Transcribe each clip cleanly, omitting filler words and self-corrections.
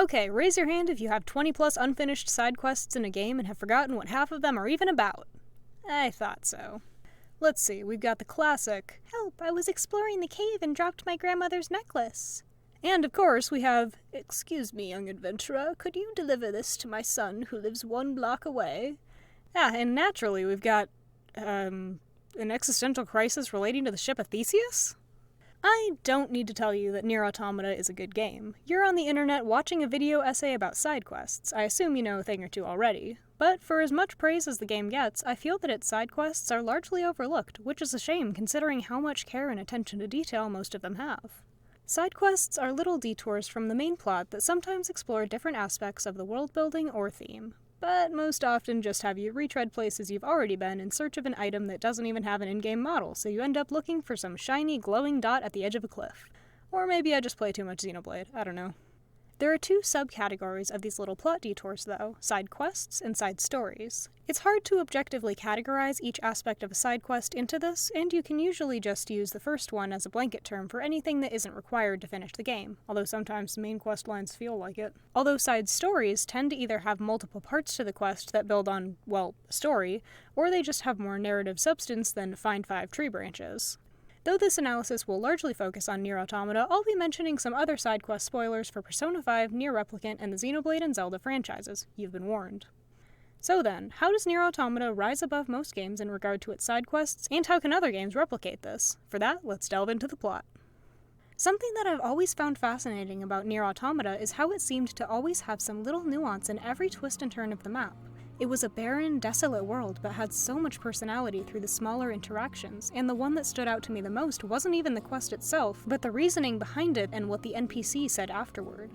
Okay, raise your hand if you have 20 plus unfinished side quests in a game and have forgotten what half of them are even about. I thought so. Let's see, we've got the classic, "Help, I was exploring the cave and dropped my grandmother's necklace." And of course we have, "Excuse me, young adventurer, could you deliver this to my son who lives 1 block away?" Yeah, and naturally we've got, an existential crisis relating to the Ship of Theseus? I don't need to tell you that NieR Automata is a good game. You're on the internet watching a video essay about side quests. I assume you know a thing or two already. But for as much praise as the game gets, I feel that its side quests are largely overlooked, which is a shame considering how much care and attention to detail most of them have. Side quests are little detours from the main plot that sometimes explore different aspects of the world building or theme, but most often just have you retread places you've already been in search of an item that doesn't even have an in-game model, so you end up looking for some shiny, glowing dot at the edge of a cliff. Or maybe I just play too much Xenoblade, I don't know. There are 2 subcategories of these little plot detours though, side quests and side stories. It's hard to objectively categorize each aspect of a side quest into this, and you can usually just use the first one as a blanket term for anything that isn't required to finish the game, although sometimes the main quest lines feel like it. Although side stories tend to either have multiple parts to the quest that build on, well, a story, or they just have more narrative substance than find 5 tree branches. Though this analysis will largely focus on NieR Automata, I'll be mentioning some other side quest spoilers for Persona 5, NieR RepliCant, and the Xenoblade and Zelda franchises. You've been warned. So then, how does NieR Automata rise above most games in regard to its side quests, and how can other games replicate this? For that, let's delve into the plot. Something that I've always found fascinating about NieR Automata is how it seemed to always have some little nuance in every twist and turn of the map. It was a barren, desolate world, but had so much personality through the smaller interactions, and the one that stood out to me the most wasn't even the quest itself, but the reasoning behind it and what the NPC said afterward.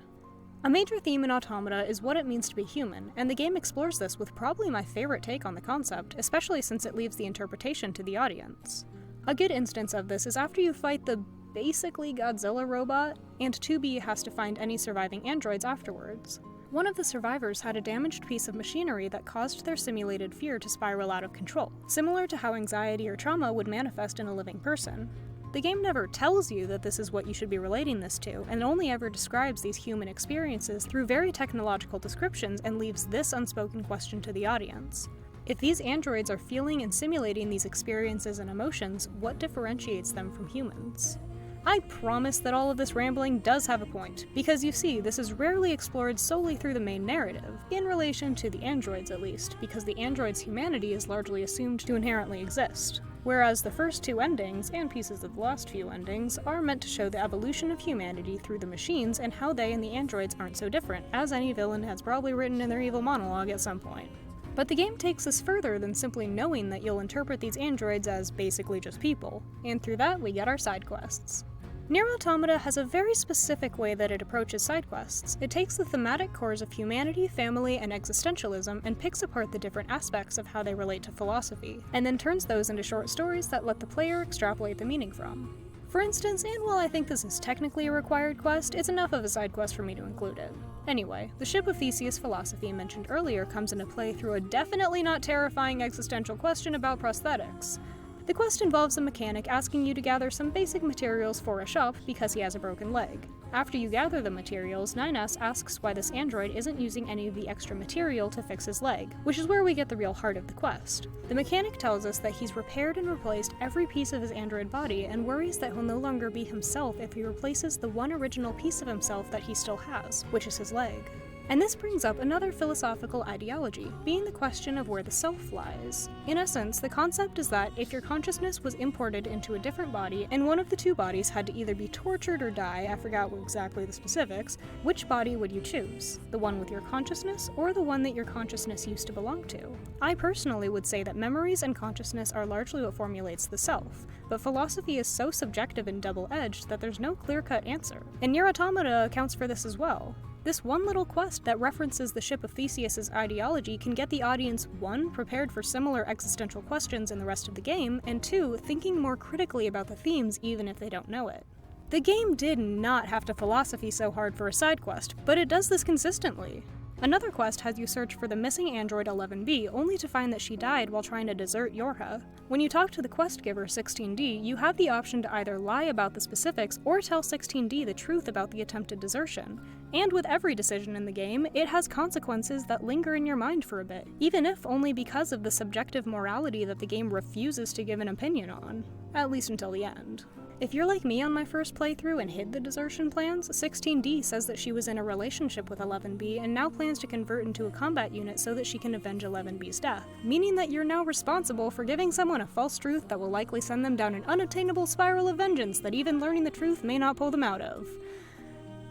A major theme in Automata is what it means to be human, and the game explores this with probably my favorite take on the concept, especially since it leaves the interpretation to the audience. A good instance of this is after you fight the basically Godzilla robot, and 2B has to find any surviving androids afterwards. One of the survivors had a damaged piece of machinery that caused their simulated fear to spiral out of control, similar to how anxiety or trauma would manifest in a living person. The game never tells you that this is what you should be relating this to, and only ever describes these human experiences through very technological descriptions and leaves this unspoken question to the audience. If these androids are feeling and simulating these experiences and emotions, what differentiates them from humans? I promise that all of this rambling does have a point, because you see, this is rarely explored solely through the main narrative, in relation to the androids at least, because the androids' humanity is largely assumed to inherently exist. Whereas the first 2 endings, and pieces of the last few endings, are meant to show the evolution of humanity through the machines and how they and the androids aren't so different, as any villain has probably written in their evil monologue at some point. But the game takes us further than simply knowing that you'll interpret these androids as basically just people, and through that we get our side quests. NieR Automata has a very specific way that it approaches side quests. It takes the thematic cores of humanity, family, and existentialism and picks apart the different aspects of how they relate to philosophy, and then turns those into short stories that let the player extrapolate the meaning from. For instance, and while I think this is technically a required quest, it's enough of a side quest for me to include it. Anyway, the Ship of Theseus philosophy mentioned earlier comes into play through a definitely not terrifying existential question about prosthetics. The quest involves a mechanic asking you to gather some basic materials for a shop because he has a broken leg. After you gather the materials, 9S asks why this android isn't using any of the extra material to fix his leg, which is where we get the real heart of the quest. The mechanic tells us that he's repaired and replaced every piece of his android body and worries that he'll no longer be himself if he replaces the one original piece of himself that he still has, which is his leg. And this brings up another philosophical ideology, being the question of where the self lies. In essence, the concept is that if your consciousness was imported into a different body, and one of the 2 bodies had to either be tortured or die, I forgot exactly the specifics, which body would you choose? The one with your consciousness, or the one that your consciousness used to belong to? I personally would say that memories and consciousness are largely what formulates the self, but philosophy is so subjective and double-edged that there's no clear-cut answer. And NieR Automata accounts for this as well. This one little quest that references the Ship of Theseus' ideology can get the audience 1. Prepared for similar existential questions in the rest of the game, and 2. Thinking more critically about the themes even if they don't know it. The game did not have to philosophy so hard for a side quest, but it does this consistently. Another quest has you search for the missing android 11B, only to find that she died while trying to desert Yorha. When you talk to the quest giver 16D, you have the option to either lie about the specifics or tell 16D the truth about the attempted desertion. And with every decision in the game, it has consequences that linger in your mind for a bit, even if only because of the subjective morality that the game refuses to give an opinion on, at least until the end. If you're like me on my first playthrough and hid the desertion plans, 16D says that she was in a relationship with 11B and now plans to convert into a combat unit so that she can avenge 11B's death, meaning that you're now responsible for giving someone a false truth that will likely send them down an unattainable spiral of vengeance that even learning the truth may not pull them out of.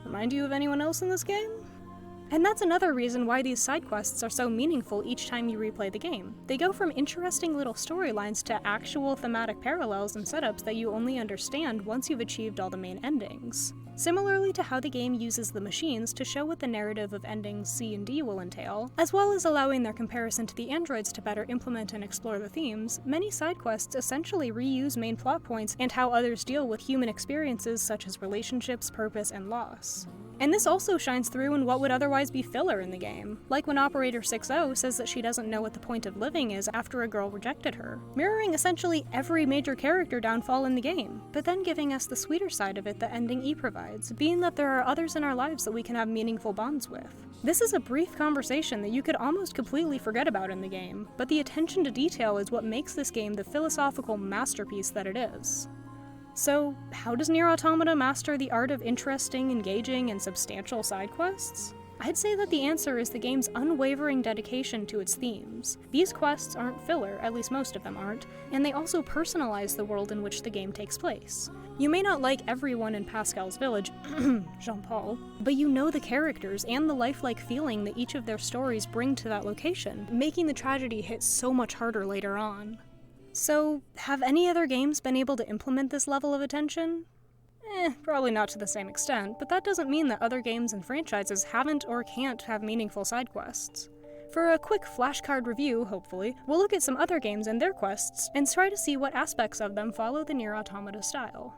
Remind you of anyone else in this game? And that's another reason why these side quests are so meaningful each time you replay the game. They go from interesting little storylines to actual thematic parallels and setups that you only understand once you've achieved all the main endings. Similarly to how the game uses the machines to show what the narrative of endings C and D will entail, as well as allowing their comparison to the androids to better implement and explore the themes, many side quests essentially reuse main plot points and how others deal with human experiences such as relationships, purpose, and loss. And this also shines through in what would otherwise be filler in the game, like when Operator 60 says that she doesn't know what the point of living is after a girl rejected her, mirroring essentially every major character downfall in the game, but then giving us the sweeter side of it that Ending E provides, being that there are others in our lives that we can have meaningful bonds with. This is a brief conversation that you could almost completely forget about in the game, but the attention to detail is what makes this game the philosophical masterpiece that it is. So, how does NieR Automata master the art of interesting, engaging, and substantial side quests? I'd say that the answer is the game's unwavering dedication to its themes. These quests aren't filler, at least most of them aren't, and they also personalize the world in which the game takes place. You may not like everyone in Pascal's village, Jean-Paul, but you know the characters and the lifelike feeling that each of their stories bring to that location, making the tragedy hit so much harder later on. So, have any other games been able to implement this level of attention? Probably not to the same extent, but that doesn't mean that other games and franchises haven't or can't have meaningful side quests. For a quick flashcard review, hopefully, we'll look at some other games and their quests, and try to see what aspects of them follow the NieR Automata style.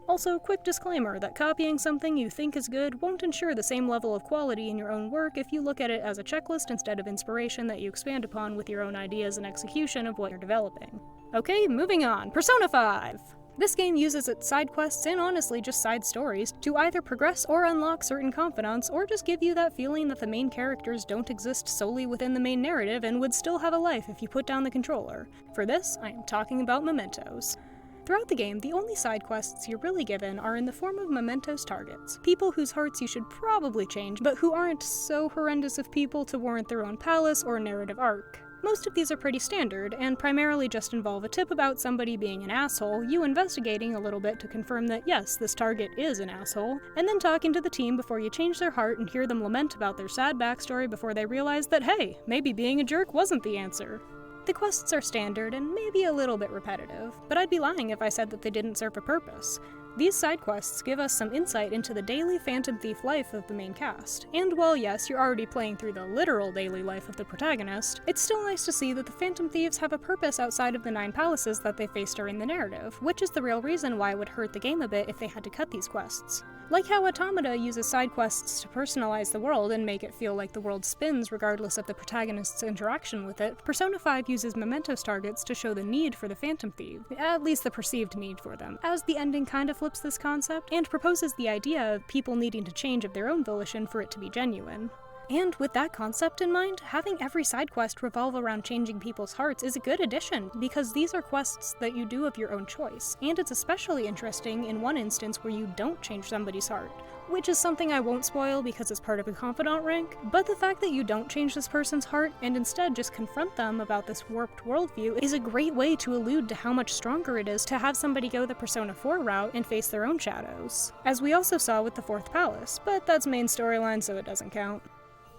Also, quick disclaimer that copying something you think is good won't ensure the same level of quality in your own work if you look at it as a checklist instead of inspiration that you expand upon with your own ideas and execution of what you're developing. Okay, moving on. Persona 5! This game uses its side quests, and honestly just side stories, to either progress or unlock certain confidants, or just give you that feeling that the main characters don't exist solely within the main narrative and would still have a life if you put down the controller. For this, I am talking about mementos. Throughout the game, the only side quests you're really given are in the form of mementos targets, people whose hearts you should probably change, but who aren't so horrendous of people to warrant their own palace or narrative arc. Most of these are pretty standard, and primarily just involve a tip about somebody being an asshole, you investigating a little bit to confirm that yes, this target is an asshole, and then talking to the team before you change their heart and hear them lament about their sad backstory before they realize that hey, maybe being a jerk wasn't the answer. The quests are standard and maybe a little bit repetitive, but I'd be lying if I said that they didn't serve a purpose. These side quests give us some insight into the daily Phantom Thief life of the main cast, and while yes, you're already playing through the literal daily life of the protagonist, it's still nice to see that the Phantom Thieves have a purpose outside of the 9 palaces that they face during the narrative, which is the real reason why it would hurt the game a bit if they had to cut these quests. Like how Automata uses side quests to personalize the world and make it feel like the world spins regardless of the protagonist's interaction with it, Persona 5 uses mementos targets to show the need for the Phantom Thief, at least the perceived need for them, as the ending kind of flips this concept and proposes the idea of people needing to change of their own volition for it to be genuine. And with that concept in mind, having every side quest revolve around changing people's hearts is a good addition, because these are quests that you do of your own choice, and it's especially interesting in one instance where you don't change somebody's heart, which is something I won't spoil because it's part of a confidant rank, but the fact that you don't change this person's heart and instead just confront them about this warped worldview is a great way to allude to how much stronger it is to have somebody go the Persona 4 route and face their own shadows, as we also saw with the 4th Palace, but that's main storyline so it doesn't count.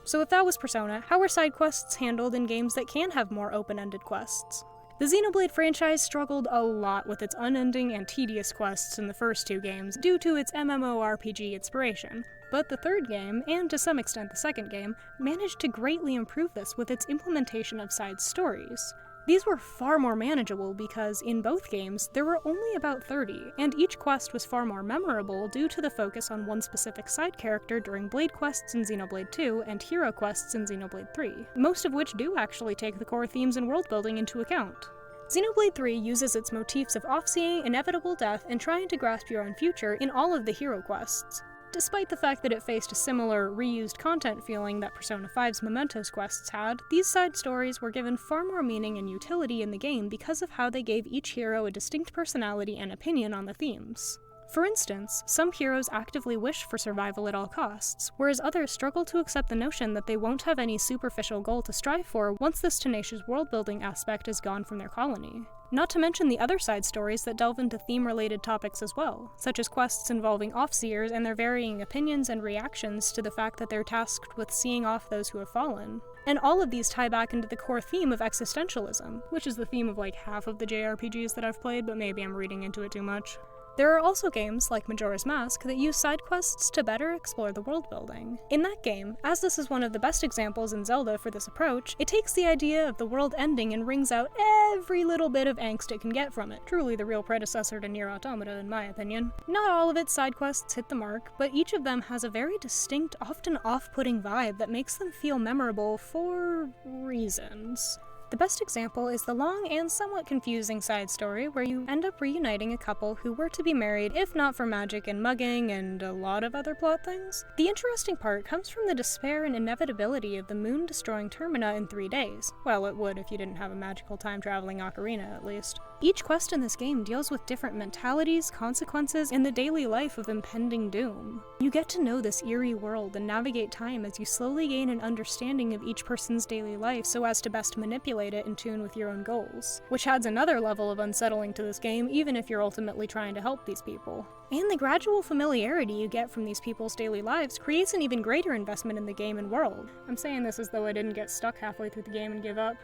So if that was Persona, how are side quests handled in games that can have more open-ended quests? The Xenoblade franchise struggled a lot with its unending and tedious quests in the first 2 games due to its MMORPG inspiration, but the 3rd game, and to some extent the 2nd game, managed to greatly improve this with its implementation of side stories. These were far more manageable because, in both games, there were only about 30, and each quest was far more memorable due to the focus on one specific side character during Blade quests in Xenoblade 2 and Hero quests in Xenoblade 3, most of which do actually take the core themes and world-building into account. Xenoblade 3 uses its motifs of off-seeing, inevitable death, and trying to grasp your own future in all of the hero quests. Despite the fact that it faced a similar, reused content feeling that Persona 5's Mementos quests had, these side stories were given far more meaning and utility in the game because of how they gave each hero a distinct personality and opinion on the themes. For instance, some heroes actively wish for survival at all costs, whereas others struggle to accept the notion that they won't have any superficial goal to strive for once this tenacious world-building aspect is gone from their colony. Not to mention the other side stories that delve into theme-related topics as well, such as quests involving Offseers and their varying opinions and reactions to the fact that they're tasked with seeing off those who have fallen. And all of these tie back into the core theme of existentialism, which is the theme of like half of the JRPGs that I've played, but maybe I'm reading into it too much. There are also games, like Majora's Mask, that use side quests to better explore the world building. In that game, as this is one of the best examples in Zelda for this approach, it takes the idea of the world ending and wrings out every little bit of angst it can get from it. Truly the real predecessor to NieR Automata, in my opinion. Not all of its side quests hit the mark, but each of them has a very distinct, often off-putting vibe that makes them feel memorable for reasons. The best example is the long and somewhat confusing side story where you end up reuniting a couple who were to be married if not for magic and mugging and a lot of other plot things. The interesting part comes from the despair and inevitability of the moon destroying Termina in 3 days. Well, it would if you didn't have a magical time-traveling ocarina, at least. Each quest in this game deals with different mentalities, consequences, and the daily life of impending doom. You get to know this eerie world and navigate time as you slowly gain an understanding of each person's daily life so as to best manipulate it in tune with your own goals, which adds another level of unsettling to this game even if you're ultimately trying to help these people. And the gradual familiarity you get from these people's daily lives creates an even greater investment in the game and world. I'm saying this as though I didn't get stuck halfway through the game and give up.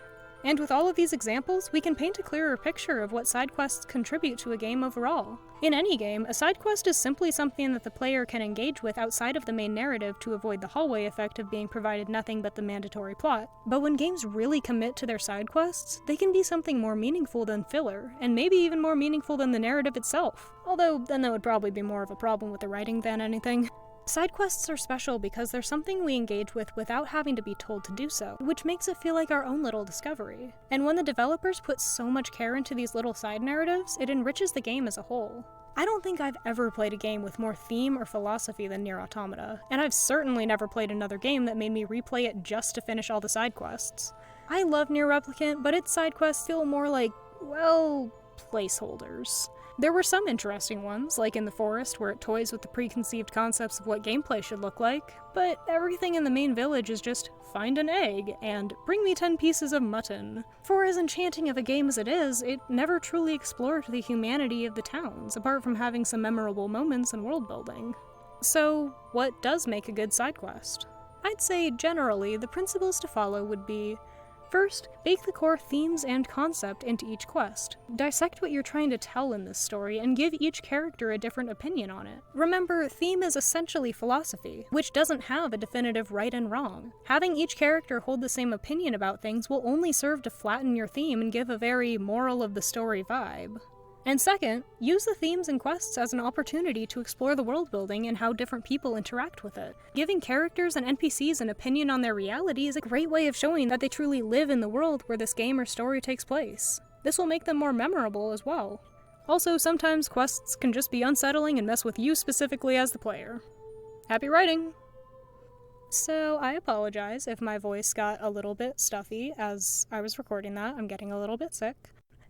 And with all of these examples, we can paint a clearer picture of what side quests contribute to a game overall. In any game, a side quest is simply something that the player can engage with outside of the main narrative to avoid the hallway effect of being provided nothing but the mandatory plot. But when games really commit to their side quests, they can be something more meaningful than filler, and maybe even more meaningful than the narrative itself. Although, then that would probably be more of a problem with the writing than anything. Side quests are special because they're something we engage with without having to be told to do so, which makes it feel like our own little discovery. And when the developers put so much care into these little side narratives, it enriches the game as a whole. I don't think I've ever played a game with more theme or philosophy than NieR Automata, and I've certainly never played another game that made me replay it just to finish all the side quests. I love NieR RepliCant, but its side quests feel more like, well, placeholders. There were some interesting ones, like in the forest where it toys with the preconceived concepts of what gameplay should look like, but everything in the main village is just find an egg and bring me 10 pieces of mutton. For as enchanting of a game as it is, it never truly explored the humanity of the towns, apart from having some memorable moments and world building. So, what does make a good side quest? I'd say generally the principles to follow would be: first, bake the core themes and concept into each quest. Dissect what you're trying to tell in this story and give each character a different opinion on it. Remember, theme is essentially philosophy, which doesn't have a definitive right and wrong. Having each character hold the same opinion about things will only serve to flatten your theme and give a very moral of the story vibe. And second, use the themes and quests as an opportunity to explore the world building and how different people interact with it. Giving characters and NPCs an opinion on their reality is a great way of showing that they truly live in the world where this game or story takes place. This will make them more memorable as well. Also, sometimes quests can just be unsettling and mess with you specifically as the player. Happy writing! So, I apologize if my voice got a little bit stuffy as I was recording that. I'm getting a little bit sick.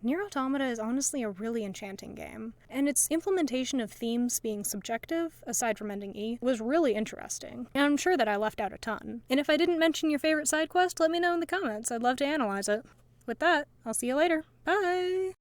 NieR Automata is honestly a really enchanting game, and its implementation of themes being subjective, aside from ending E, was really interesting, and I'm sure that I left out a ton. And if I didn't mention your favorite side quest, let me know in the comments. I'd love to analyze it. With that, I'll see you later. Bye!